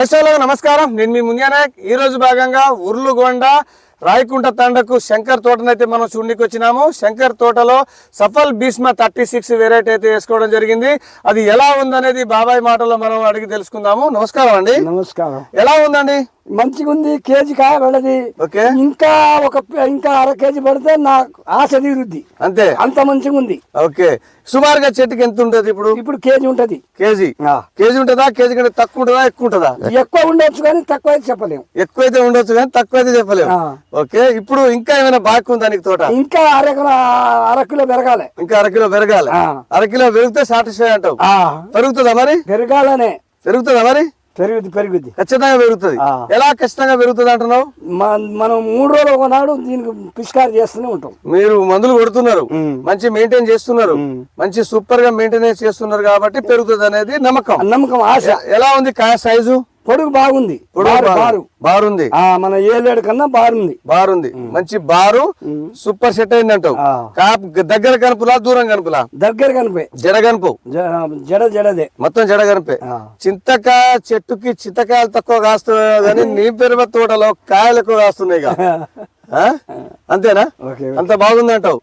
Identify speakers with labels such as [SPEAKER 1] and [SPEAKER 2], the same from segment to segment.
[SPEAKER 1] నమస్కారం, నేను మీ మునియా నాయక్. ఈ రోజు భాగంగా ఉర్లుగొండ రాయకుంట తండకు శంకర్ తోటనైతే మనం చూడడానికి వచ్చినాము. శంకర్ తోటలో సఫల్ భీష్మ 36 వెరైటీ అయితే వేసుకోవడం జరిగింది. అది ఎలా ఉందనేది బాబాయ్ మాటలో మనం అడిగి తెలుసుకుందాము. నమస్కారం అండి.
[SPEAKER 2] నమస్కారం.
[SPEAKER 1] ఎలా ఉందండి?
[SPEAKER 2] మంచిగా ఉంది. కేజీ కాయ పడది. ఇంకా అర కేజీ పడితే నా ఆశ తీరుద్ది. అంతే, అంత మంచిగా ఉంది.
[SPEAKER 1] ఓకే, సుమారుగా చెట్టుకి ఎంత ఉంటది?
[SPEAKER 2] ఇప్పుడు కేజీ ఉంటది.
[SPEAKER 1] కేజీ ఉంటదా? కేజీ కంటే తక్కువ ఉంటదా, ఎక్కువ ఉంటదా?
[SPEAKER 2] ఎక్కువ ఉండొచ్చు కానీ తక్కువ అయితే చెప్పలేము.
[SPEAKER 1] ఎక్కువైతే ఉండొచ్చు కానీ తక్కువ అయితే చెప్పలేము. ఓకే, ఇప్పుడు ఇంకా ఏమైనా బాకీ ఉందా నీకు తోట?
[SPEAKER 2] ఇంకా అర కిలో పెరగాలి.
[SPEAKER 1] ఇంకా అర కిలో పెరగాలి. అర కిలో పెరిగితే సాటిస్ఫై అంటావు. పెరుగుతుందా మరి?
[SPEAKER 2] పెరగాలనే.
[SPEAKER 1] పెరుగుతుందా మరి?
[SPEAKER 2] పెరుగుద్ది
[SPEAKER 1] ఖచ్చితంగా పెరుగుతుంది. ఎలా ఖచ్చితంగా పెరుగుతుంది అంటున్నావు?
[SPEAKER 2] మనం 3 రోజులు ఒకనాడు దీనికి పిచికారి చేస్తూనే ఉంటాం.
[SPEAKER 1] మీరు మందులు కొడుతున్నారు, మంచి మెయింటైన్ చేస్తున్నారు, మంచి సూపర్ గా మెయింటెనెన్స్ చేస్తున్నారు కాబట్టి పెరుగుతుంది అనేది నమ్మకం, ఆశ. ఎలా ఉంది కాయ సైజు?
[SPEAKER 2] పొడుగు బాగుంది.
[SPEAKER 1] బారుంది.
[SPEAKER 2] మన 7 కన్నా బారుంది.
[SPEAKER 1] మంచి బారు సూపర్ సెట్ అయింది అంటావు. దగ్గర కనుపులా దూరం కనుపులా?
[SPEAKER 2] దగ్గర కనిపే.
[SPEAKER 1] జడ కనుపు.
[SPEAKER 2] జడదే మొత్తం
[SPEAKER 1] జడ కనిపే. చింతకాయ చెట్టుకి చింతకాయలు తక్కువ కాస్తున్నాయి కానీ నీ పెరుమ తోటలో కాయలు ఎక్కువ కాస్తున్నాయి. అంతేనా? అంత బాగుంది అంటావు.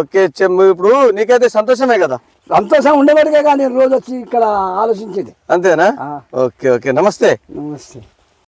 [SPEAKER 1] ఓకే, ఇప్పుడు నీకైతే సంతోషమే కదా?
[SPEAKER 2] సంతోషం ఉండేవాడికే కానీ రోజు వచ్చి ఇక్కడ ఆలోచించేది.
[SPEAKER 1] అంతేనా? ఓకే, నమస్తే.